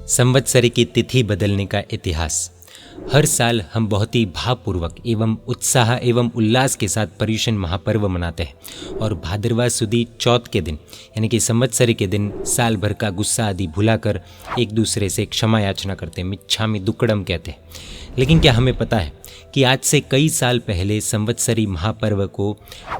संवत्सरी की तिथि बदलने का इतिहास। हर साल हम बहुत ही भावपूर्वक एवं उत्साह एवं उल्लास के साथ पर्युषण महापर्व मनाते हैं और भाद्रवा सुदी चौथ के दिन यानी कि संवत्सरी के दिन साल भर का गुस्सा आदि भुलाकर एक दूसरे से क्षमा याचना करते हैं, मिच्छामि दुक्कडम कहते हैं। लेकिन क्या हमें पता है कि आज से कई साल पहले संवत्सरी महापर्व को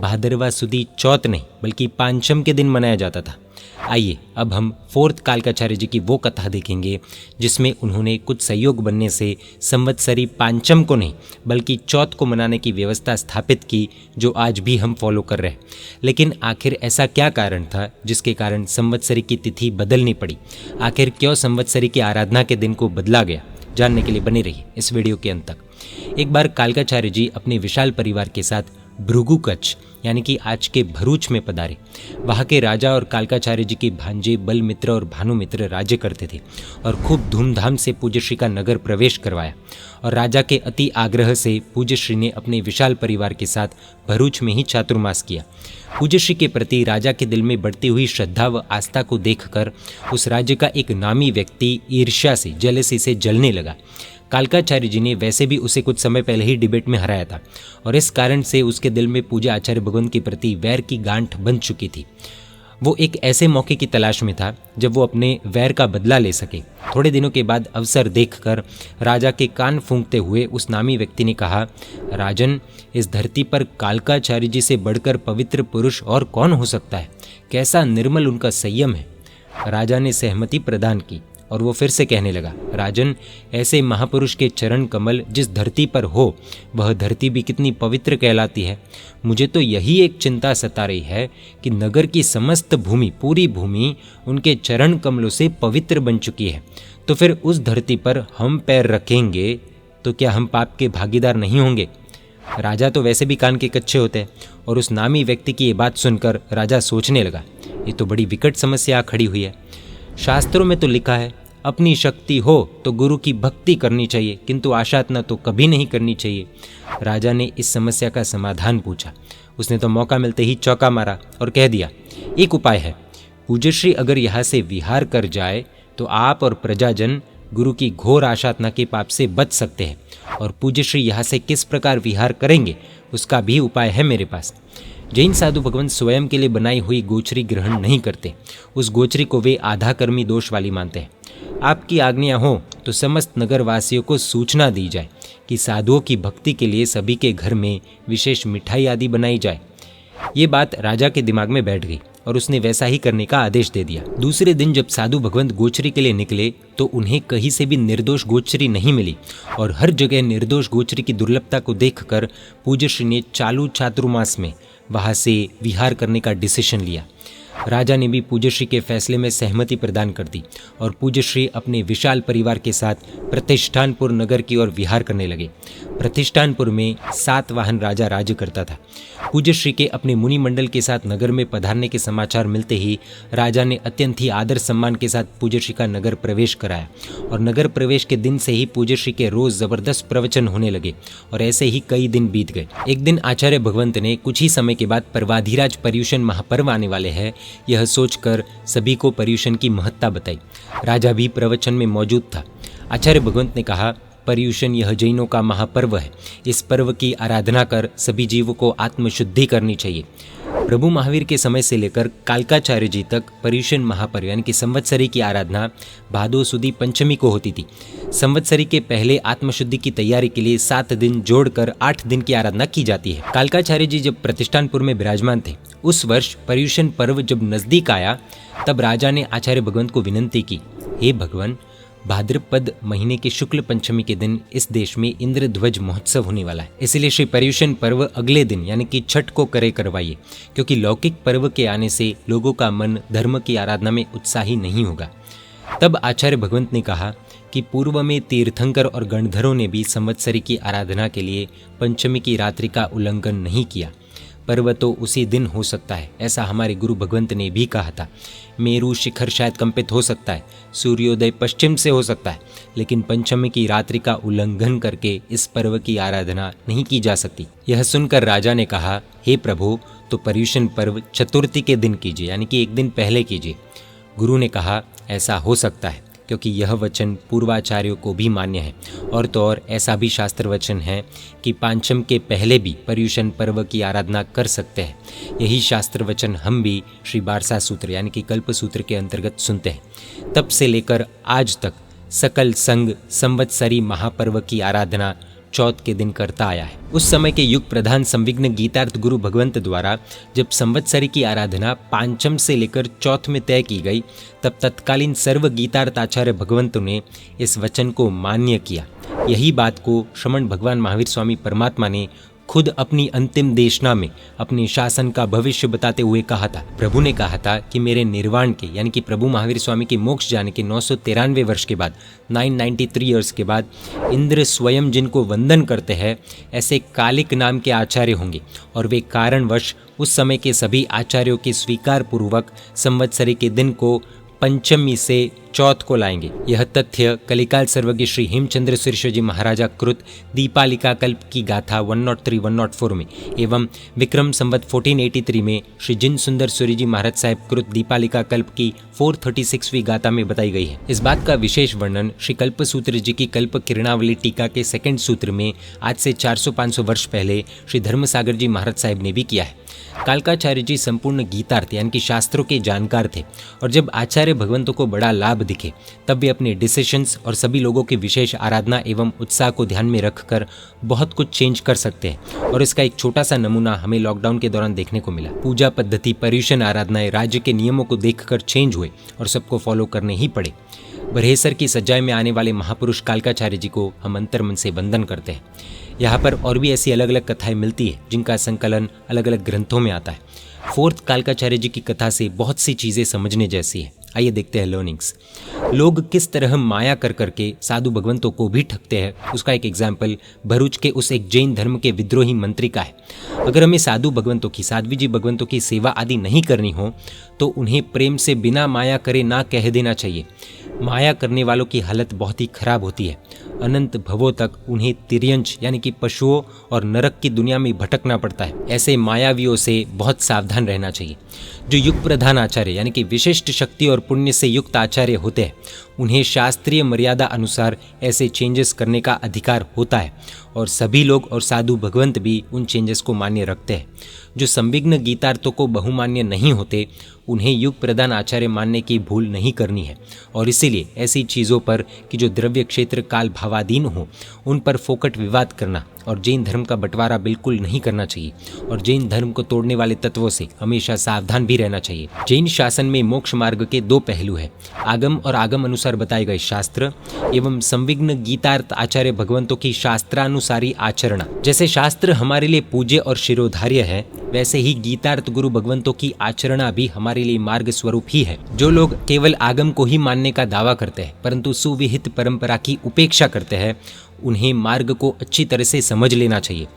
भाद्रवा सुदी चौथ नहीं बल्कि पांचम के दिन मनाया जाता था। आइए अब हम फोर्थ कालकाचार्य जी की वो कथा देखेंगे जिसमें उन्होंने कुछ संयोग बनने से संवत्सरी पांचम को नहीं बल्कि चौथ को मनाने की व्यवस्था स्थापित की, जो आज भी हम फॉलो कर रहे हैं। लेकिन आखिर ऐसा क्या कारण था जिसके कारण संवत्सरी की तिथि बदलनी पड़ी? आखिर क्यों संवत्सरी की आराधना के दिन को बदला गया? जानने के लिए बने रहिए इस वीडियो के अंत तक। एक बार कालकाचार्य जी अपने विशाल परिवार के साथ भृगु कच्छ यानी कि आज के भरूच में पधारे। वहाँ के राजा और कालकाचार्य जी के भांजे बलमित्र और भानुमित्र राज्य करते थे और खूब धूमधाम से पूज्यश्री का नगर प्रवेश करवाया। और राजा के अति आग्रह से पूज्यश्री ने अपने विशाल परिवार के साथ भरूच में ही चातुर्मास किया। पूज्यश्री के प्रति राजा के दिल में बढ़ती हुई श्रद्धा व आस्था को देखकर उस राज्य का एक नामी व्यक्ति ईर्ष्या से, जेलसी से जलने लगा। कालकाचार्य जी ने वैसे भी उसे कुछ समय पहले ही डिबेट में हराया था और इस कारण से उसके दिल में पूज्य आचार्य भगवंत के प्रति वैर की गांठ बन चुकी थी। वो एक ऐसे मौके की तलाश में था जब वो अपने वैर का बदला ले सके। थोड़े दिनों के बाद अवसर देखकर राजा के कान फूंकते हुए उस नामी व्यक्ति ने कहा, राजन, इस धरती पर कालकाचार्य जी से बढ़कर पवित्र पुरुष और कौन हो सकता है? कैसा निर्मल उनका संयम है। राजा ने सहमति प्रदान की और वो फिर से कहने लगा, राजन, ऐसे महापुरुष के चरण कमल जिस धरती पर हो वह धरती भी कितनी पवित्र कहलाती है। मुझे तो यही एक चिंता सता रही है कि नगर की समस्त भूमि, पूरी भूमि उनके चरण कमलों से पवित्र बन चुकी है, तो फिर उस धरती पर हम पैर रखेंगे तो क्या हम पाप के भागीदार नहीं होंगे? राजा तो वैसे भी कान के कच्चे होते हैं और उस नामी व्यक्ति की ये बात सुनकर राजा सोचने लगा, ये तो बड़ी विकट समस्या खड़ी हुई है। शास्त्रों में तो लिखा है, अपनी शक्ति हो तो गुरु की भक्ति करनी चाहिए, किंतु आशातना तो कभी नहीं करनी चाहिए। राजा ने इस समस्या का समाधान पूछा। उसने तो मौका मिलते ही चौका मारा और कह दिया, एक उपाय है। पूज्यश्री अगर यहाँ से विहार कर जाए तो आप और प्रजाजन गुरु की घोर आशातना के पाप से बच सकते हैं। और पूज्यश्री यहाँ से किस प्रकार विहार करेंगे उसका भी उपाय है मेरे पास। जैन साधु भगवंत स्वयं के लिए बनाई हुई गोचरी ग्रहण नहीं करते। उस गोचरी को वे आधा कर्मी दोष वाली मानते हैं। आपकी आज्ञा हो तो समस्त नगरवासियों को सूचना दी जाए कि साधुओं की भक्ति के लिए सभी के घर में विशेष मिठाई आदि बनाई जाए। ये बात राजा के दिमाग में बैठ गई और उसने वैसा ही करने का आदेश दे दिया। दूसरे दिन जब साधु भगवंत गोचरी के लिए निकले तो उन्हें कहीं से भी निर्दोष गोचरी नहीं मिली और हर जगह निर्दोष गोचरी की दुर्लभता को देखकर पूज्यश्री ने चालू चातुर्मास में वहाँ से विहार करने का डिसीजन लिया। राजा ने भी पूज्यश्री के फैसले में सहमति प्रदान कर दी और पूज्यश्री अपने विशाल परिवार के साथ प्रतिष्ठानपुर नगर की ओर विहार करने लगे। प्रतिष्ठानपुर में 7 वाहन राजा राज्य करता था। पूज्यश्री के अपने मुनि मंडल के साथ नगर में पधारने के समाचार मिलते ही राजा ने अत्यंत ही आदर सम्मान के साथ पूज्यश्री का नगर प्रवेश कराया और नगर प्रवेश के दिन से ही पूज्यश्री के रोज जबरदस्त प्रवचन होने लगे और ऐसे ही कई दिन बीत गए। एक दिन आचार्य भगवंत ने कुछ ही समय के बाद पर्वाधिराज पर्युषण महापर्व आने वाले हैं, यह सोचकर सभी को पर्युषण की महत्ता बताई। राजा भी प्रवचन में मौजूद था। आचार्य भगवंत ने कहा, पर्युषण यह जैनों का महापर्व है। इस पर्व की आराधना कर सभी जीवों को आत्मशुद्धि करनी चाहिए। प्रभु महावीर के समय से लेकर कालकाचार्य जी तक पर्युषण महापर्व यानी कि संवत्सरी की आराधना भादो सुदी पंचमी को होती थी। संवत्सरी के पहले आत्मशुद्धि की तैयारी के लिए 7 दिन जोड़कर 8 दिन की आराधना की जाती है। कालकाचार्य जी जब प्रतिष्ठानपुर में विराजमान थे, उस वर्ष पर्युषण पर्व जब नजदीक आया तब राजा ने आचार्य भगवंत को विनंती की, हे भगवान, भाद्रपद महीने के शुक्ल पंचमी के दिन इस देश में इंद्रध्वज महोत्सव होने वाला है, इसलिए श्री पर्युषण पर्व अगले दिन यानी कि छठ को करवाइए, क्योंकि लौकिक पर्व के आने से लोगों का मन धर्म की आराधना में उत्साही नहीं होगा। तब आचार्य भगवंत ने कहा कि पूर्व में तीर्थंकर और गणधरों ने भी संवत्सरी की आराधना के लिए पंचमी की रात्रि का उल्लंघन नहीं किया। पर्व तो उसी दिन हो सकता है, ऐसा हमारे गुरु भगवंत ने भी कहा था। मेरू शिखर शायद कंपित हो सकता है, सूर्योदय पश्चिम से हो सकता है, लेकिन पंचमी की रात्रि का उल्लंघन करके इस पर्व की आराधना नहीं की जा सकती। यह सुनकर राजा ने कहा, हे प्रभु, तो पर्युषण पर्व चतुर्थी के दिन कीजिए, यानी कि एक दिन पहले कीजिए। गुरु ने कहा, ऐसा हो सकता है, क्योंकि यह वचन पूर्वाचार्यों को भी मान्य है। और तो और ऐसा भी शास्त्र वचन है कि पांचम के पहले भी पर्युषण पर्व की आराधना कर सकते हैं। यही शास्त्र वचन हम भी श्री बारसा सूत्र यानी कि कल्प सूत्र के अंतर्गत सुनते हैं। तब से लेकर आज तक सकल संघ संवत्सरी महापर्व की आराधना चौथ के दिन करता आया है। उस समय के युग प्रधान संविघ्न गीतार्थ गुरु भगवंत द्वारा जब संवत्सरी की आराधना पांचम से लेकर चौथ में तय की गई, तब तत्कालीन सर्व गीतार्थ आचार्य भगवंतों ने इस वचन को मान्य किया। यही बात को श्रमण भगवान महावीर स्वामी परमात्मा ने खुद अपनी अंतिम देशना में अपने शासन का भविष्य बताते हुए कहा था। प्रभु ने कहा था कि मेरे निर्वाण के यानी कि प्रभु महावीर स्वामी के मोक्ष जाने के 993 वर्ष के बाद 993 ईयर्स के बाद इंद्र स्वयं जिनको वंदन करते हैं ऐसे कालिक नाम के आचार्य होंगे और वे कारणवश उस समय के सभी आचार्यों के स्वीकार पूर्वक संवत्सरी के दिन को पंचमी से चौथ को लाएंगे। यह तथ्य कलिकाल सर्वज्ञ श्री हेमचंद्र शीर्ष जी महाराजा कृत दीपालिका कल्प की गाथा 103-104 में एवं विक्रम संवत 1483 में श्री जिन सुंदर सूरी जी महाराज साहिब कृत दीपालिका कल्प की 436वीं गाथा में बताई गई है। इस बात का विशेष वर्णन श्री कल्प सूत्र जी की कल्प किरणावली टीका के सेकंड सूत्र में आज से 400-500 वर्ष पहले श्री धर्मसागर जी महाराज साहिब ने भी किया है। कालकाचार्य जी संपूर्ण गीतार्थ यानी कि शास्त्रों के जानकार थे और जब आचार्य भगवंतों को बड़ा लाभ दिखे तब वे अपने डिसीशंस और सभी लोगों की विशेष आराधना एवं उत्साह को ध्यान में रखकर बहुत कुछ चेंज कर सकते हैं। और इसका एक छोटा सा नमूना हमें लॉकडाउन के दौरान देखने को मिला। पूजा पद्धति, पर्युषण आराधनाएं राज्य के नियमों को देखकर चेंज हुए और सबको फॉलो करने ही पड़े। बरहेसर की सज्जाई में आने वाले महापुरुष कालकाचार्य जी को हम अंतर्मन से वंदन करते हैं। यहाँ पर और भी ऐसी अलग अलग कथाएं मिलती है जिनका संकलन अलग अलग ग्रंथों में आता है। फोर्थ कालकाचार्य जी की कथा से बहुत सी चीज़ें समझने जैसी है। आइए देखते हैं लर्निंग्स। लोग किस तरह माया कर करके साधु भगवंतों को भी ठगते हैं, उसका एक एग्जाम्पल भरूच के उस एक जैन धर्म के विद्रोही मंत्री का है। अगर हमें साधु भगवंतों की, साध्वी जी भगवंतों की सेवा आदि नहीं करनी हो तो उन्हें प्रेम से बिना माया करे ना कह देना चाहिए। माया करने वालों की हालत बहुत ही खराब होती है। अनंत भवों तक उन्हें तिर्यंच यानी कि पशुओं और नरक की दुनिया में भटकना पड़ता है। ऐसे मायावियों से बहुत सावधान रहना चाहिए। जो युग प्रधान आचार्य यानी कि विशिष्ट शक्ति और पुण्य से युक्त आचार्य होते हैं उन्हें शास्त्रीय मर्यादा अनुसार ऐसे चेंजेस करने का अधिकार होता है और सभी लोग और साधु भगवंत भी उन चेंजेस को मान्य रखते हैं। जो संविघ्न गीतार्थों को बहुमान्य नहीं होते उन्हें युग प्रधान आचार्य मानने की भूल नहीं करनी है। और इसीलिए ऐसी चीज़ों पर कि जो द्रव्य क्षेत्र काल भावाधीन हो उन पर फोकट विवाद करना और जैन धर्म का बंटवारा बिल्कुल नहीं करना चाहिए और जैन धर्म को तोड़ने वाले तत्वों से हमेशा सावधान भी रहना चाहिए। जैन शासन में मोक्ष मार्ग के दो पहलू है, आगम और आगम अनुसार बताए गए शास्त्र एवं संविघ्न गीतार्थ आचार्य भगवंतों की शास्त्रानुसारी आचरणा। जैसे शास्त्र हमारे लिए पूज्य और शिरोधार्य है वैसे ही गीतार्थ गुरु भगवंतों की आचरणा भी हमारे लिए मार्ग स्वरूप ही है। जो लोग केवल आगम को ही मानने का दावा करते हैं परंतु सुविहित परंपरा की उपेक्षा करते हैं उन्हें मार्ग को अच्छी तरह से समझ लेना चाहिए।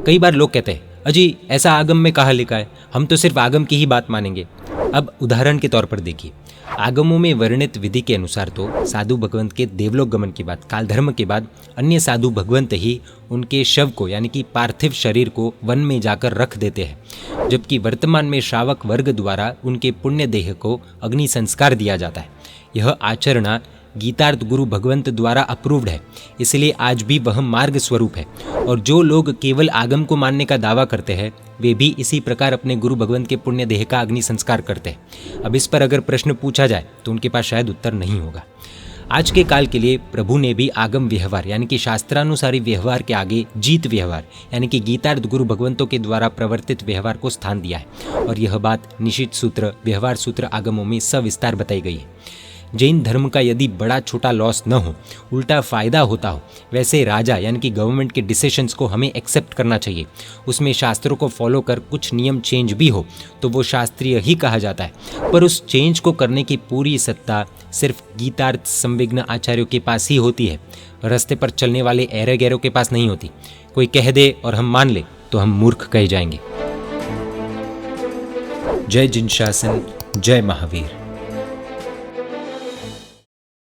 कई बार लोग कहते हैं अजी ऐसा आगम में कहाँ लिखा है, हम तो सिर्फ आगम की ही बात मानेंगे। अब उदाहरण के तौर पर देखिए, आगमों में वर्णित विधि के अनुसार तो साधु भगवंत के देवलोक गमन के बाद, काल धर्म के बाद अन्य साधु भगवंत ही उनके शव को यानी कि पार्थिव शरीर को वन में जाकर रख देते हैं, जबकि वर्तमान में श्रावक वर्ग द्वारा उनके पुण्य देह को अग्नि संस्कार दिया जाता है। यह आचरणा गीतार्थ गुरु भगवंत द्वारा अप्रूव्ड है, इसलिए आज भी वह मार्ग स्वरूप है। और जो लोग केवल आगम को मानने का दावा करते हैं वे भी इसी प्रकार अपने गुरु भगवंत के पुण्य देह का अग्नि संस्कार करते हैं। अब इस पर अगर प्रश्न पूछा जाए तो उनके पास शायद उत्तर नहीं होगा। आज के काल के लिए प्रभु ने भी आगम व्यवहार यानी कि शास्त्रानुसारी व्यवहार के आगे जीत व्यवहार यानी कि गीतार्थ गुरु भगवंतों के द्वारा प्रवर्तित व्यवहार को स्थान दिया है और यह बात निश्चित सूत्र, व्यवहार सूत्र आगमों में सविस्तार बताई गई है। जैन धर्म का यदि बड़ा छोटा लॉस न हो, उल्टा फायदा होता हो, वैसे राजा यानी कि गवर्नमेंट के डिसीशंस को हमें एक्सेप्ट करना चाहिए। उसमें शास्त्रों को फॉलो कर कुछ नियम चेंज भी हो तो वो शास्त्रीय ही कहा जाता है, पर उस चेंज को करने की पूरी सत्ता सिर्फ गीतार्थ संविघ्न आचार्यों के पास ही होती है, रास्ते पर चलने वाले ऐरे गैरों के पास नहीं होती। कोई कह दे और हम मान ले तो हम मूर्ख कहे जाएंगे। जय जिन शासन, जय महावीर।